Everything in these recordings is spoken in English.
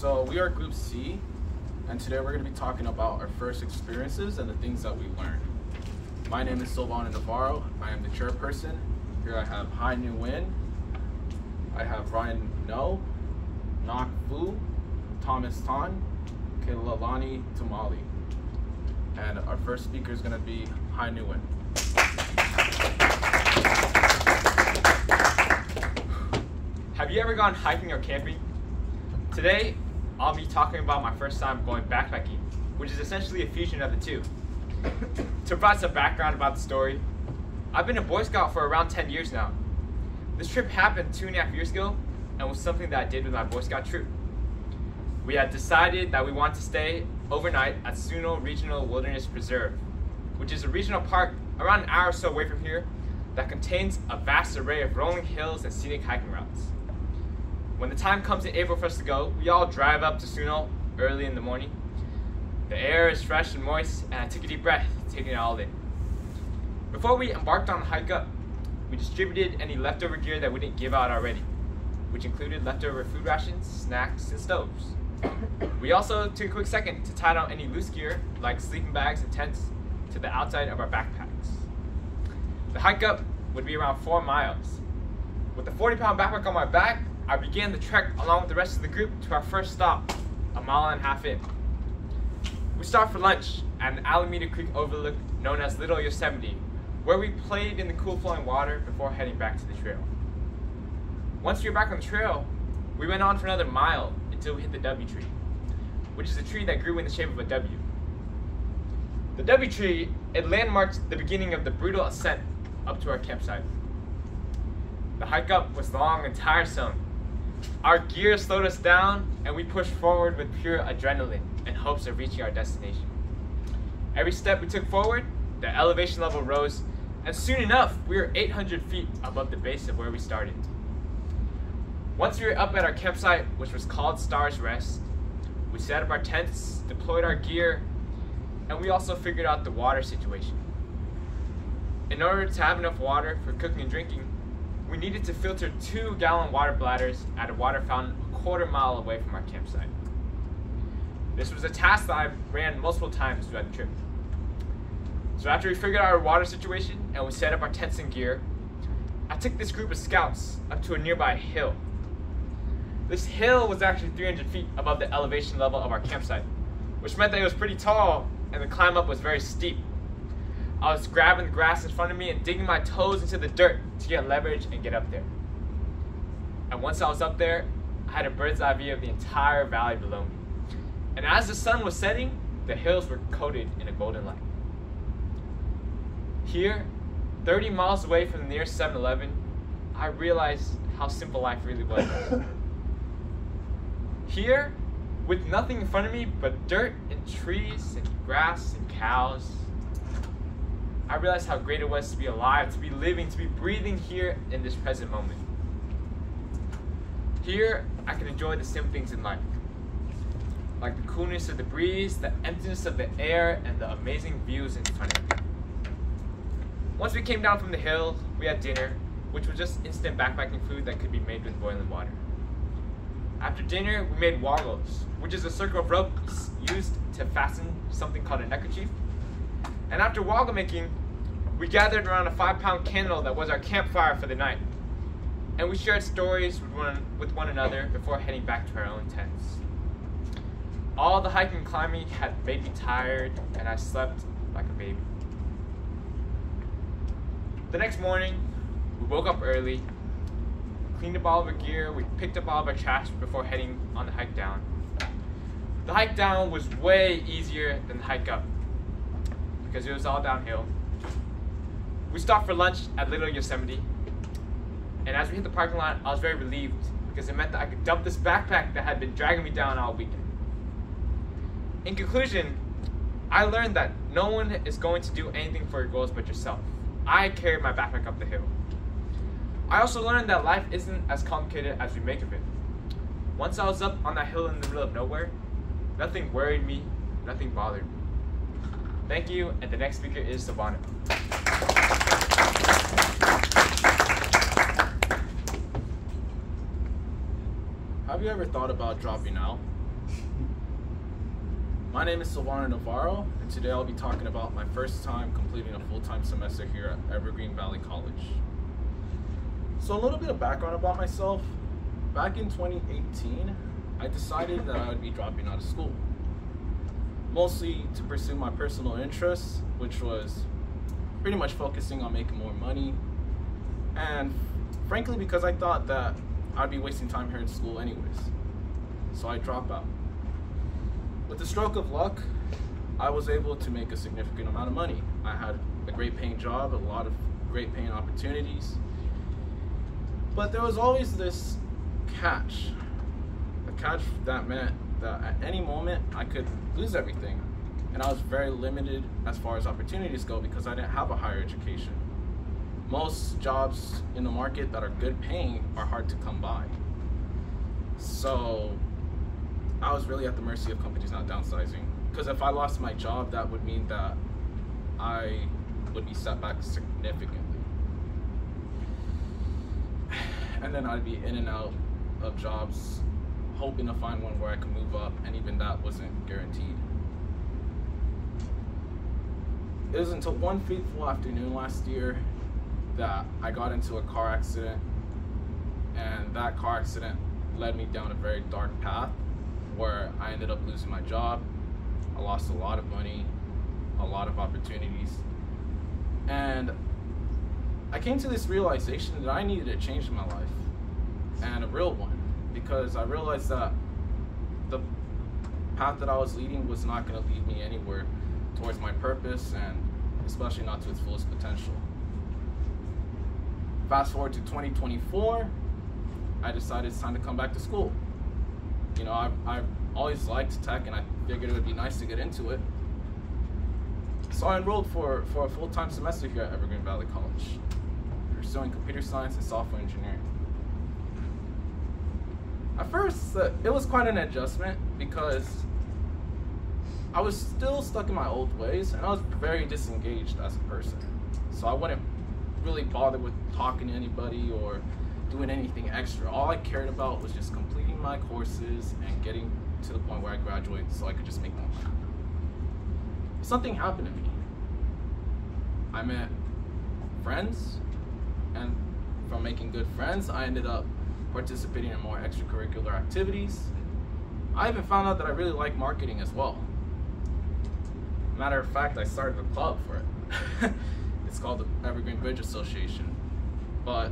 So we are Group C, and today we're going to be talking about our first experiences and the things that we learned. My name is Silvana Navarro. I am the chairperson. Here I have Hai Nu Nguyen. I have Ryan No, Nak Vu, Thomas Tan, Kelalani Tumali. And our first speaker is going to be Hai Nu Nguyen. Have you ever gone hiking or camping? Today, I'll be talking about my first time going backpacking, which is essentially a fusion of the two. To provide some background about the story, I've been a Boy Scout for around 10 years now. This trip happened 2.5 years ago and was something that I did with my Boy Scout troop. We had decided that we wanted to stay overnight at Suno Regional Wilderness Preserve, which is a regional park around an hour or so away from here that contains a vast array of rolling hills and scenic hiking routes. When the time comes in April for us to go, we all drive up to Suno early in the morning. The air is fresh and moist, and I took a deep breath, taking it all in. Before we embarked on the hike up, we distributed any leftover gear that we didn't give out already, which included leftover food rations, snacks, and stoves. We also took a quick second to tie down any loose gear, like sleeping bags and tents, to the outside of our backpacks. The hike up would be around 4 miles. With the 40-pound backpack on my back, I began the trek along with the rest of the group to our first stop, 1.5 miles in. We stopped for lunch at an Alameda Creek overlook known as Little Yosemite, where we played in the cool flowing water before heading back to the trail. Once we were back on the trail, we went on for another mile until we hit the W tree, which is a tree that grew in the shape of a W. The W tree, it landmarked the beginning of the brutal ascent up to our campsite. The hike up was long and tiresome. Our gear slowed us down, and we pushed forward with pure adrenaline in hopes of reaching our destination. Every step we took forward, the elevation level rose, and soon enough, we were 800 feet above the base of where we started. Once we were up at our campsite, which was called Stars Rest, we set up our tents, deployed our gear, and we also figured out the water situation. In order to have enough water for cooking and drinking, we needed to filter 2-gallon water bladders at a water fountain a 1/4 mile away from our campsite. This was a task that I ran multiple times throughout the trip. So after we figured out our water situation and we set up our tents and gear, I took this group of scouts up to a nearby hill. This hill was actually 300 feet above the elevation level of our campsite, which meant that it was pretty tall and the climb up was very steep. I was grabbing the grass in front of me and digging my toes into the dirt to get leverage and get up there. And once I was up there, I had a bird's eye view of the entire valley below me. And as the sun was setting, the hills were coated in a golden light. Here, 30 miles away from the nearest 7-Eleven, I realized how simple life really was. Here, with nothing in front of me but dirt and trees and grass and cows, I realized how great it was to be alive, to be living, to be breathing here in this present moment. Here, I can enjoy the simple things in life, like the coolness of the breeze, the emptiness of the air, and the amazing views in front of me. Once we came down from the hill, we had dinner, which was just instant backpacking food that could be made with boiling water. After dinner, we made woggles, which is a circle of rope used to fasten something called a neckerchief. And after woggle making, we gathered around a 5-pound candle that was our campfire for the night. And we shared stories with one another before heading back to our own tents. All the hiking and climbing had made me tired, and I slept like a baby. The next morning, we woke up early, cleaned up all of our gear, we picked up all of our trash before heading on the hike down. The hike down was way easier than the hike up, because it was all downhill. We stopped for lunch at Little Yosemite, and as we hit the parking lot, I was very relieved because it meant that I could dump this backpack that had been dragging me down all weekend. In conclusion, I learned that no one is going to do anything for your goals but yourself. I carried my backpack up the hill. I also learned that life isn't as complicated as we make of it. Once I was up on that hill in the middle of nowhere, nothing worried me, nothing bothered me. Thank you, and the next speaker is Silvana. Have you ever thought about dropping out? My name is Silvano Navarro, and today I'll be talking about my first time completing a full-time semester here at Evergreen Valley College. So a little bit of background about myself. Back in 2018, I decided that I would be dropping out of school, mostly to pursue my personal interests, which was pretty much focusing on making more money, and frankly because I thought that I'd be wasting time here in school anyways. So I dropped out. With the stroke of luck, I was able to make a significant amount of money. I had a great paying job, a lot of great paying opportunities, but there was always this catch. A catch that meant that at any moment I could lose everything, and I was very limited as far as opportunities go because I didn't have a higher education. Most jobs in the market that are good paying are hard to come by. So I was really at the mercy of companies not downsizing, because if I lost my job, that would mean that I would be set back significantly. And then I'd be in and out of jobs, hoping to find one where I could move up, and even that wasn't guaranteed. It was until one fateful afternoon last year that I got into a car accident, and that car accident led me down a very dark path where I ended up losing my job. I lost a lot of money, a lot of opportunities, and I came to this realization that I needed a change in my life, and a real one, because I realized that the path that I was leading was not going to lead me anywhere towards my purpose, and especially not to its fullest potential. Fast forward to 2024, I decided it's time to come back to school. You know, I've always liked tech, and I figured it would be nice to get into it. So I enrolled for a full-time semester here at Evergreen Valley College, pursuing computer science and software engineering. At first, it was quite an adjustment because I was still stuck in my old ways, and I was very disengaged as a person. So I wouldn't really bother with talking to anybody or doing anything extra. All I cared about was just completing my courses and getting to the point where I graduated so I could just make more money. Something happened to me. I met friends, and from making good friends, I ended up participating in more extracurricular activities. I even found out that I really like marketing as well. Matter of fact, I started a club for it. It's called the Evergreen Bridge Association. But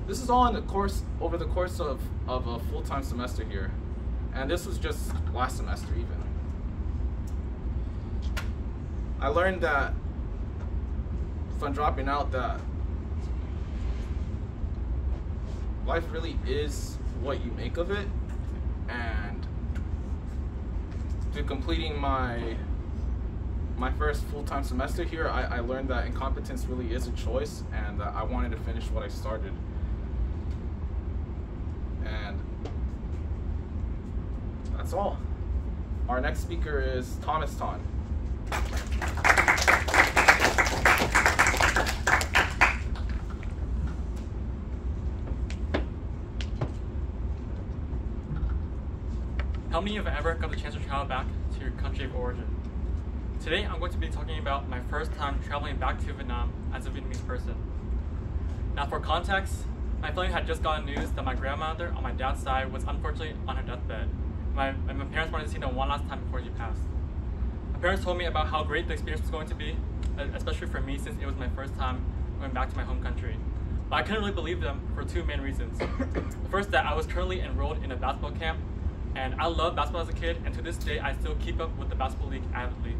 this is all over the course of a full-time semester here. And this was just last semester even. I learned that from dropping out that life really is what you make of it, and through completing my first full-time semester here, I learned that incompetence really is a choice, and that I wanted to finish what I started. And that's all. Our next speaker is Thomas Tan. How many of you have ever got the chance to travel back to your country of origin? Today I'm going to be talking about my first time traveling back to Vietnam as a Vietnamese person. Now for context, my family had just gotten news that my grandmother on my dad's side was unfortunately on her deathbed. My parents wanted to see them one last time before she passed. My parents told me about how great the experience was going to be, especially for me since it was my first time going back to my home country. But I couldn't really believe them for two main reasons. The first, that I was currently enrolled in a basketball camp, and I loved basketball as a kid, and to this day I still keep up with the basketball league avidly.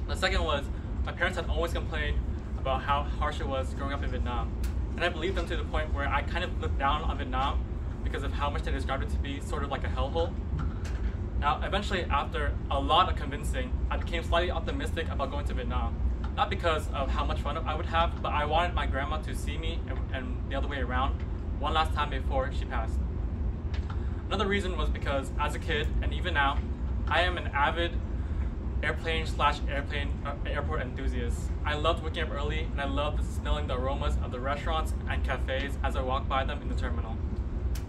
The second was, my parents had always complained about how harsh it was growing up in Vietnam. And I believed them to the point where I kind of looked down on Vietnam because of how much they described it to be sort of like a hellhole. Now, eventually, after a lot of convincing, I became slightly optimistic about going to Vietnam. Not because of how much fun I would have, but I wanted my grandma to see me and the other way around one last time before she passed. Another reason was because as a kid, and even now, I am an avid airport enthusiast. I loved waking up early, and I loved smelling the aromas of the restaurants and cafes as I walked by them in the terminal.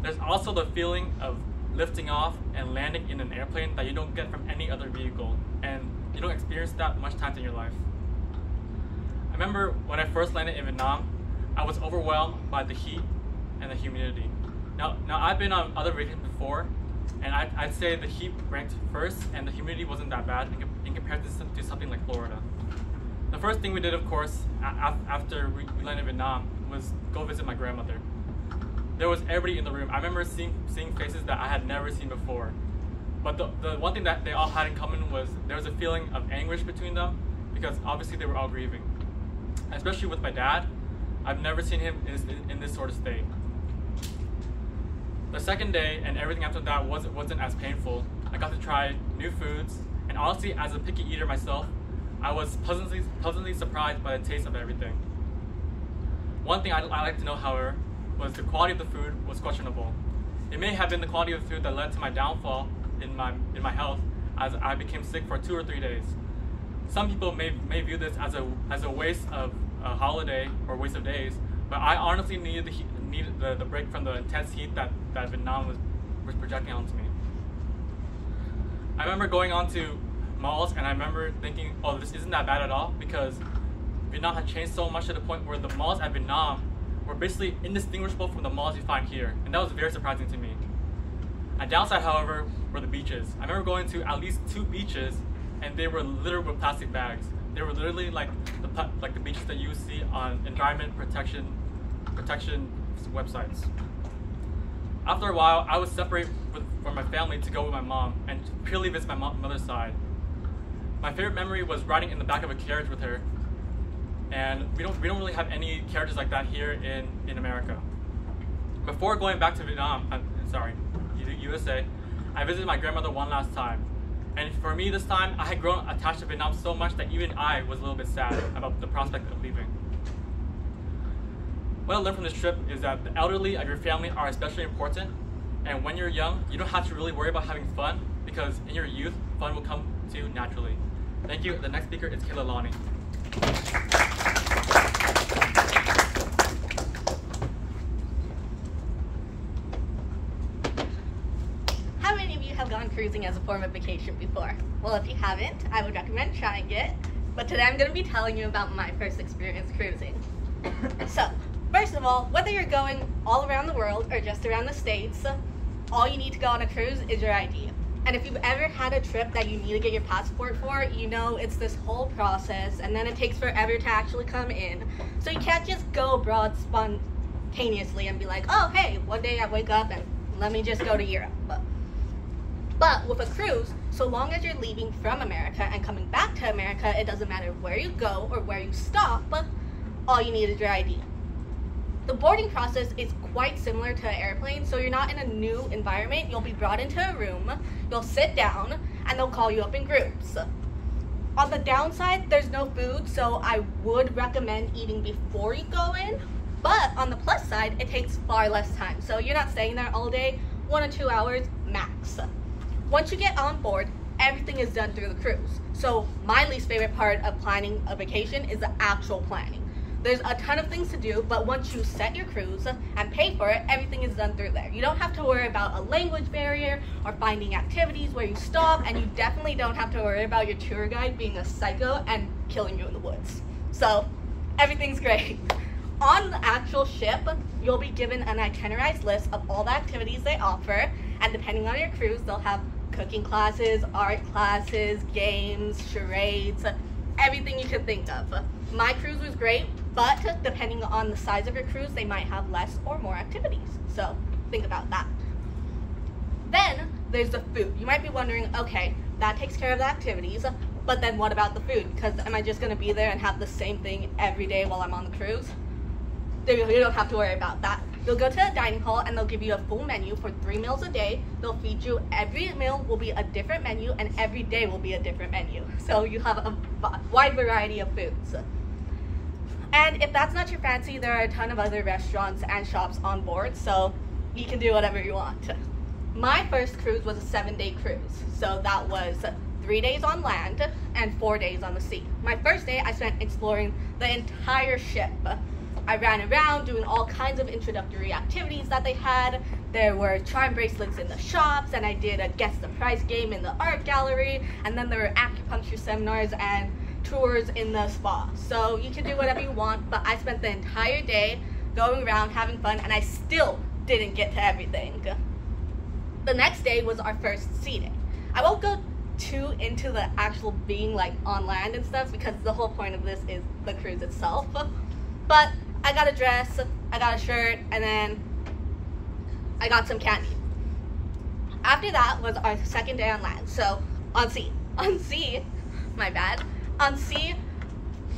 There's also the feeling of lifting off and landing in an airplane that you don't get from any other vehicle, and you don't experience that much times in your life. I remember when I first landed in Vietnam, I was overwhelmed by the heat and the humidity. Now I've been on other vacations before, and I'd say the heat ranked first, and the humidity wasn't that bad in comparison to something like Florida. The first thing we did, of course, after we landed in Vietnam, was go visit my grandmother. There was everybody in the room. I remember seeing faces that I had never seen before. But the one thing that they all had in common was there was a feeling of anguish between them, because obviously they were all grieving. Especially with my dad, I've never seen him in this sort of state. The second day and everything after that wasn't as painful. I got to try new foods, and honestly, as a picky eater myself, I was pleasantly surprised by the taste of everything. One thing I'd like to know, however, was the quality of the food was questionable. It may have been the quality of the food that led to my downfall in my health, as I became sick for 2 or 3 days. Some people may view this as a waste of a holiday or waste of days, but I honestly needed the break from the intense heat that Vietnam was projecting onto me. I remember going on to malls, and I remember thinking, oh, this isn't that bad at all, because Vietnam had changed so much to the point where the malls at Vietnam were basically indistinguishable from the malls you find here, and that was very surprising to me. A downside, however, were the beaches. I remember going to at least 2 beaches, and they were littered with plastic bags. They were literally like the beaches that you see on environment protection websites. After a while, I was separated from my family to go with my mom and purely visit my mother's side. My favorite memory was riding in the back of a carriage with her, and we don't really have any carriages like that here in America. Before going back to USA, I visited my grandmother one last time. And for me this time, I had grown attached to Vietnam so much that even I was a little bit sad about the prospect of leaving. What I learned from this trip is that the elderly of your family are especially important, and when you're young, you don't have to really worry about having fun, because in your youth, fun will come to you naturally. Thank you. The next speaker is Kayla Lonnie. How many of you have gone cruising as a form of vacation before? Well, if you haven't, I would recommend trying it. But today I'm going to be telling you about my first experience cruising. So, first of all, whether you're going all around the world or just around the States, all you need to go on a cruise is your ID. And if you've ever had a trip that you need to get your passport for, you know it's this whole process, and then it takes forever to actually come in. So you can't just go abroad spontaneously and be like, oh, hey, one day I wake up and let me just go to Europe. But with a cruise, so long as you're leaving from America and coming back to America, it doesn't matter where you go or where you stop, all you need is your ID. The boarding process is quite similar to an airplane, so you're not in a new environment. You'll be brought into a room, you'll sit down, and they'll call you up in groups. On the downside, there's no food, so I would recommend eating before you go in, but on the plus side, it takes far less time, so you're not staying there all day, 1 or 2 hours max. Once you get on board, everything is done through the cruise. So my least favorite part of planning a vacation is the actual planning. There's a ton of things to do, but once you set your cruise and pay for it, everything is done through there. You don't have to worry about a language barrier or finding activities where you stop, and you definitely don't have to worry about your tour guide being a psycho and killing you in the woods. So everything's great. On the actual ship, you'll be given an itinerized list of all the activities they offer, and depending on your cruise, they'll have cooking classes, art classes, games, charades, everything you can think of. My cruise was great, but depending on the size of your cruise, they might have less or more activities. So think about that. Then there's the food. You might be wondering, okay, that takes care of the activities, but then what about the food? Because am I just going to be there and have the same thing every day while I'm on the cruise? You don't have to worry about that. You'll go to a dining hall and they'll give you a full menu for 3 meals a day. They'll feed you. Every meal will be a different menu, and every day will be a different menu. So you have a wide variety of foods. And if that's not your fancy, there are a ton of other restaurants and shops on board, so you can do whatever you want. My first cruise was a 7-day cruise. So that was 3 days on land and 4 days on the sea. My first day I spent exploring the entire ship. I ran around doing all kinds of introductory activities that they had. there were charm bracelets in the shops, and I did a guess the prize game in the art gallery, and then there were acupuncture seminars and tours in the spa. So you can do whatever you want, but I spent the entire day going around having fun, and I still didn't get to everything. The next day was our first sea day. I won't go too into the actual being like on land and stuff because the whole point of this is the cruise itself. But I got a dress, I got a shirt, and then I got some candy. After that was our second day on land. So on sea, my bad. On sea,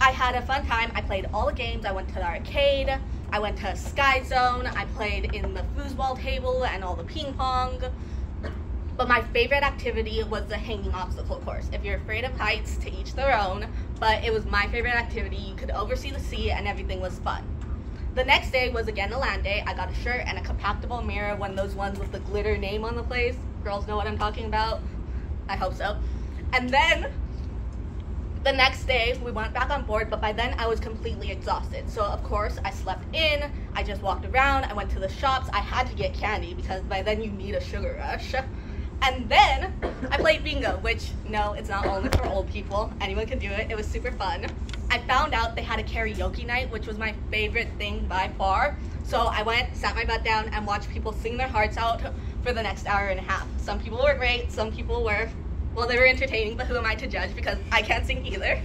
I had a fun time. I played all the games. I went to the arcade. I went to Sky Zone. I played in the foosball table and all the ping pong. But my favorite activity was the hanging obstacle course. If you're afraid of heights, to each their own, but it was my favorite activity. You could oversee the sea and everything was fun. The next day was again a land day. I got a shirt and a compactable mirror, one of those ones with the glitter name on the place. Girls know what I'm talking about? I hope so. And then the next day we went back on board, but by then I was completely exhausted. So of course I slept in, I just walked around, I went to the shops. I had to get candy because by then you need a sugar rush. And then I played bingo, which, no, it's not only for old people. Anyone can do it. It was super fun. I found out they had a karaoke night, which was my favorite thing by far. So I went, sat my butt down, and watched people sing their hearts out for the next hour and a half. Some people were great, some people were, well, they were entertaining, but who am I to judge because I can't sing either.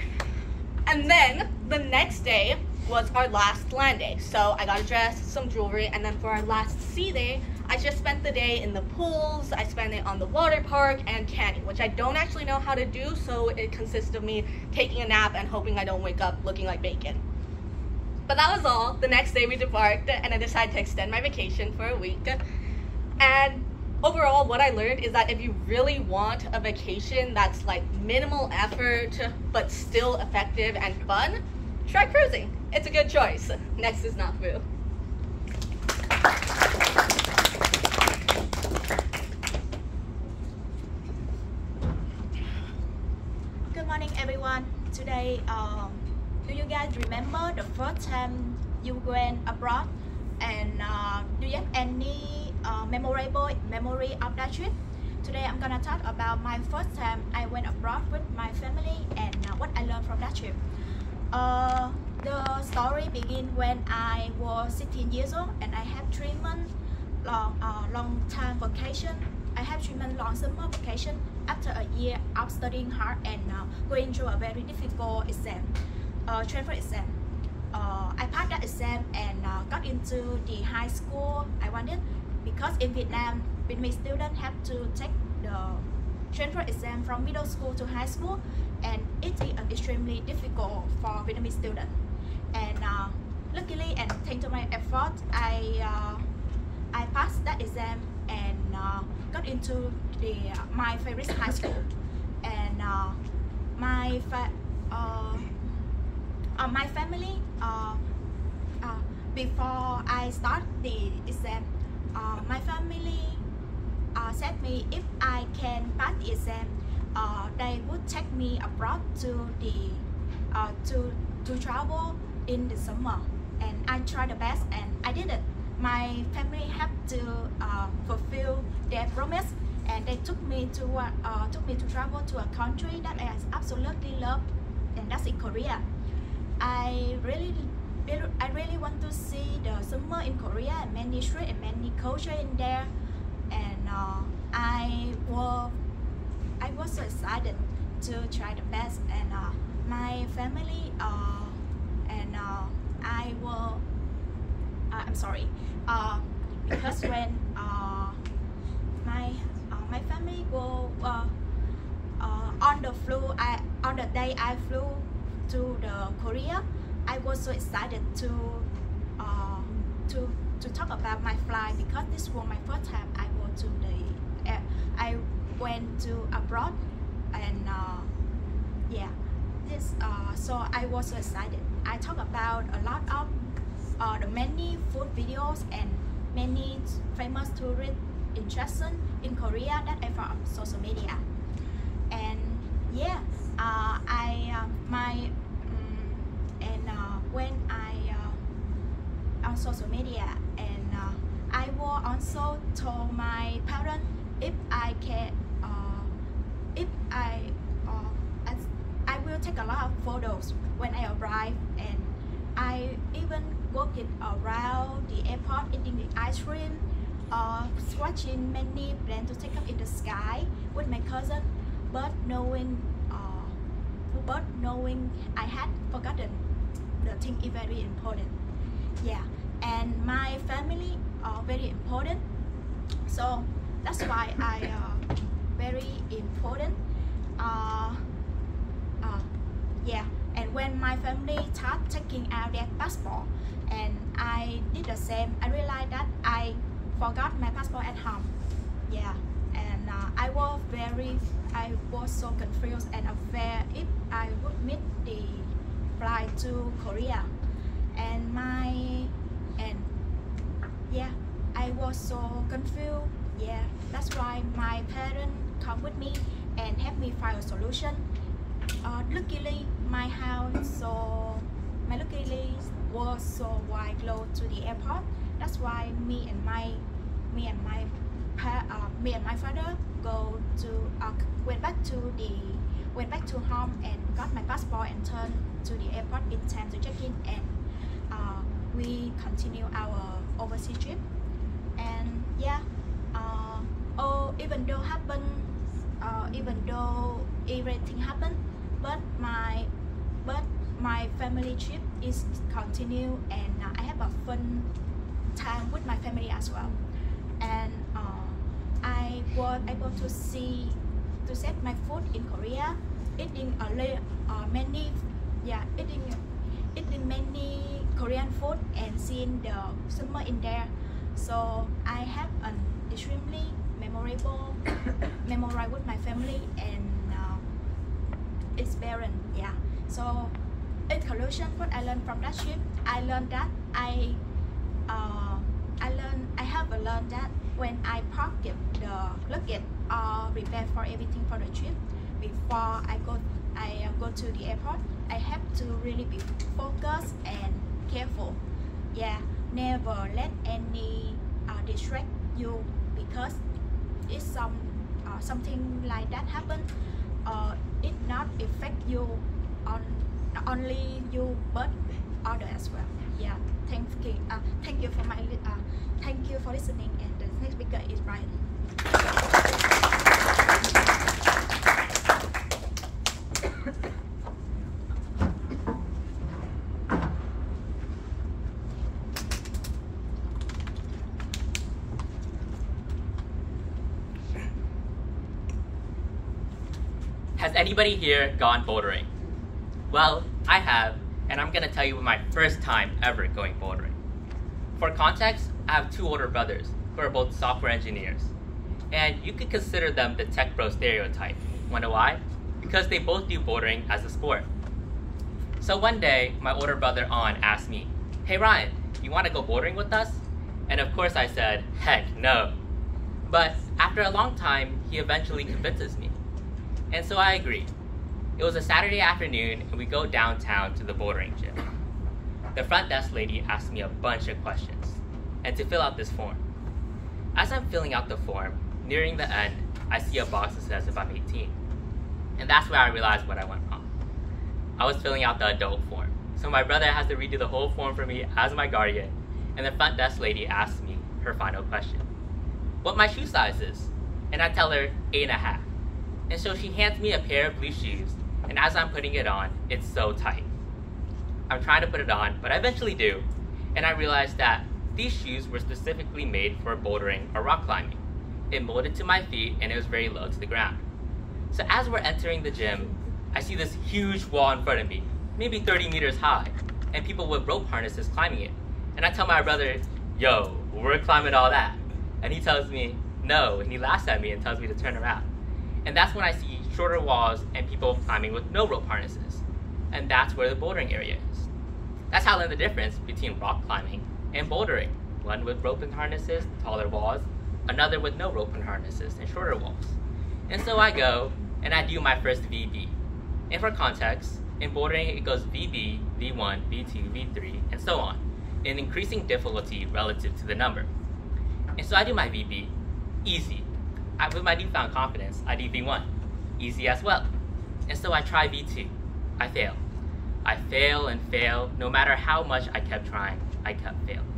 And then the next day was our last land day. So I got a dress, some jewelry, and then for our last sea day, I just spent the day in the pools. I spent it on the water park and canning, which I don't actually know how to do, so it consists of me taking a nap and hoping I don't wake up looking like bacon. But that was all. The next day we departed, and I decided to extend my vacation for a week. And overall, what I learned is that if you really want a vacation that's like minimal effort, but still effective and fun, try cruising. It's a good choice. Next is Nafu. Good morning, everyone. Today, do you guys remember the first time you went abroad? And do you have any memorable memory of that trip? Today, I'm gonna talk about my first time I went abroad with my family and what I learned from that trip. The story begins when I was 16 years old and I had 3 months long time vacation. I have 3 months long summer vacation after a year of studying hard and going through a very difficult exam, transfer exam. I passed that exam and got into the high school I wanted because in Vietnam, Vietnamese students have to take the transfer exam from middle school to high school, and it is extremely difficult for Vietnamese students. And luckily, and thanks to my effort, I passed that exam and got into my favorite high school. And my family, before I start the exam, my family said me if I can pass the exam, they would take me abroad to to travel in the summer, and I tried the best and I did it. My family had to fulfill their promise, and they took me to travel to a country that I absolutely love, and that's in Korea. I really want to see the summer in Korea and many street and many culture in there, and I was so excited to try the best, and my family I'm sorry, because when my family go on the day I flew to the Korea, I was so excited to talk about my flight because this was my first time I went to abroad, and yeah, so I was so excited. I talk about a lot of the many food videos and many famous tourist attractions in Korea that I found on social media. And yeah, when I on social media, and I was also told my parents if I can, if I will take a lot of photos when I arrive, and I even walking around the airport eating the ice cream, watching many planes to take up in the sky with my cousin, but knowing I had forgotten the thing is very important. Yeah, and my family are very important, so that's why I very important. Yeah, and when my family start taking out their passport, and I did the same, I realized that I forgot my passport at home. Yeah, and I was so confused and afraid if I would miss the flight to Korea, and yeah, I was so confused. Yeah, that's why my parents come with me and help me find a solution. Luckily, my house was so wide close to the airport. That's why me and my father went back to home and got my passport and turned to the airport in time to check in, and we continue our overseas trip. And yeah, even though everything happened, but my family trip is continue, and I have a fun time with my family as well. And I was able to set my food in Korea, eating many Korean food and seeing the summer in there. So I have an extremely memorable with my family and experience. Yeah. So in conclusion, what I learned from that trip, I learned that I have learned that when I pocket the luggage or prepare for everything for the trip before I go to the airport, I have to really be focused and careful. Yeah, never let any distract you, because it's something like that happen. It not affect you on not only you but other as well. Yeah, thank you for listening. And the next speaker is Brian. Has anybody here gone bouldering? Well, I have, and I'm gonna tell you my first time ever going bouldering. For context, I have two older brothers who are both software engineers, and you could consider them the tech bro stereotype. Wanna know why? Because they both do bouldering as a sport. So one day, my older brother On asked me, "Hey Ryan, you wanna go bouldering with us?" And of course I said, heck no. But after a long time, he eventually convinces me. And so I agreed. It was a Saturday afternoon, and we go downtown to the bouldering gym. The front desk lady asked me a bunch of questions, and to fill out this form. As I'm filling out the form, nearing the end, I see a box that says if I'm 18. And that's where I realized what I went wrong. I was filling out the adult form, so my brother has to redo the whole form for me as my guardian, and the front desk lady asks me her final question. What my shoe size is, and I tell her 8.5. And so she hands me a pair of blue shoes, and as I'm putting it on, it's so tight. I'm trying to put it on, but I eventually do, and I realize that these shoes were specifically made for bouldering or rock climbing. It molded to my feet, and it was very low to the ground. So as we're entering the gym, I see this huge wall in front of me, maybe 30 meters high, and people with rope harnesses climbing it. And I tell my brother, "Yo, we're climbing all that." And he tells me, "No," and he laughs at me and tells me to turn around. And that's when I see shorter walls and people climbing with no rope harnesses. And that's where the bouldering area is. That's how I learned the difference between rock climbing and bouldering. One with rope and harnesses, taller walls, another with no rope and harnesses and shorter walls. And so I go and I do my first VB. And for context, in bouldering it goes VB, V1, V2, V3, and so on, in increasing difficulty relative to the number. And so I do my VB, easy. With my newfound confidence, I do V1, easy as well. And so I try V2, I fail. I fail and fail, no matter how much I kept trying, I kept failing.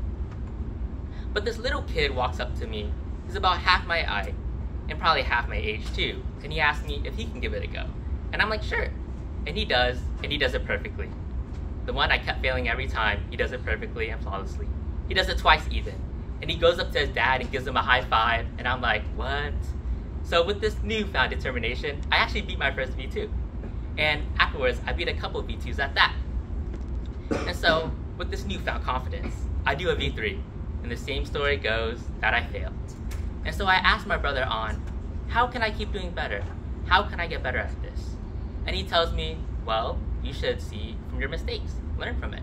But this little kid walks up to me, he's about half my height, and probably half my age too, and he asks me if he can give it a go. And I'm like, sure. And he does it perfectly. The one I kept failing every time, he does it perfectly and flawlessly. He does it twice even. And he goes up to his dad and gives him a high five, and I'm like, what? So with this newfound determination, I actually beat my first V2. And afterwards, I beat a couple of V2s at that. And so, with this newfound confidence, I do a V3, and the same story goes that I failed. And so I asked my brother on, how can I keep doing better? How can I get better at this? And he tells me, well, you should see from your mistakes, learn from it.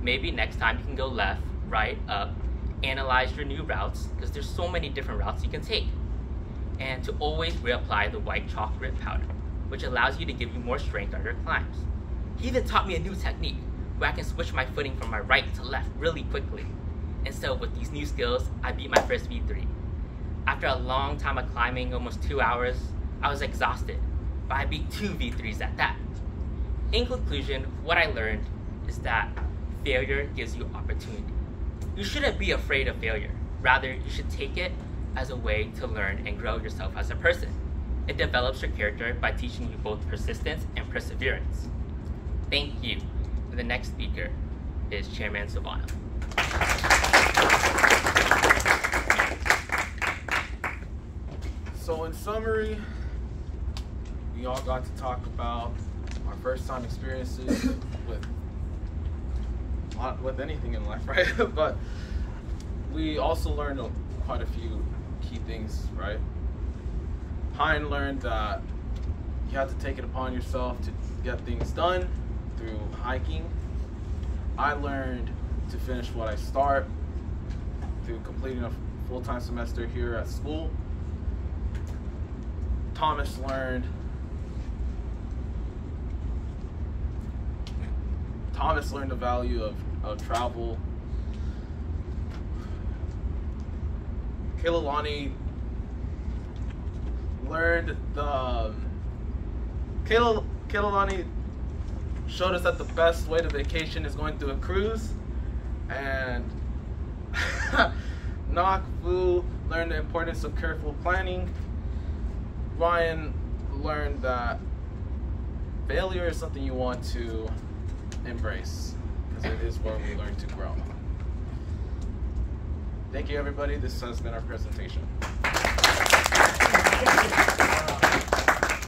Maybe next time you can go left, right, up, analyze your new routes, because there's so many different routes you can take. And to always reapply the white chalk grit powder, which allows you to give you more strength on your climbs. He even taught me a new technique where I can switch my footing from my right to left really quickly. And so with these new skills, I beat my first V3. After a long time of climbing, almost 2 hours, I was exhausted, but I beat 2 V3s at that. In conclusion, what I learned is that failure gives you opportunity. You shouldn't be afraid of failure. Rather, you should take it as a way to learn and grow yourself as a person. It develops your character by teaching you both persistence and perseverance. Thank you. And the next speaker is Chairman Silvano. So in summary, we all got to talk about our first time experiences with anything in life, right? But we also learned quite a few key things, right? Hein learned that you have to take it upon yourself to get things done through hiking. I learned to finish what I start through completing a full-time semester here at school. Thomas learned the value of travel. Kailani learned Kailani showed us that the best way to vacation is going through a cruise, and Nakfu learned the importance of careful planning. Ryan learned that failure is something you want to embrace, because it is where we learn to grow. Thank you, everybody. This has been our presentation.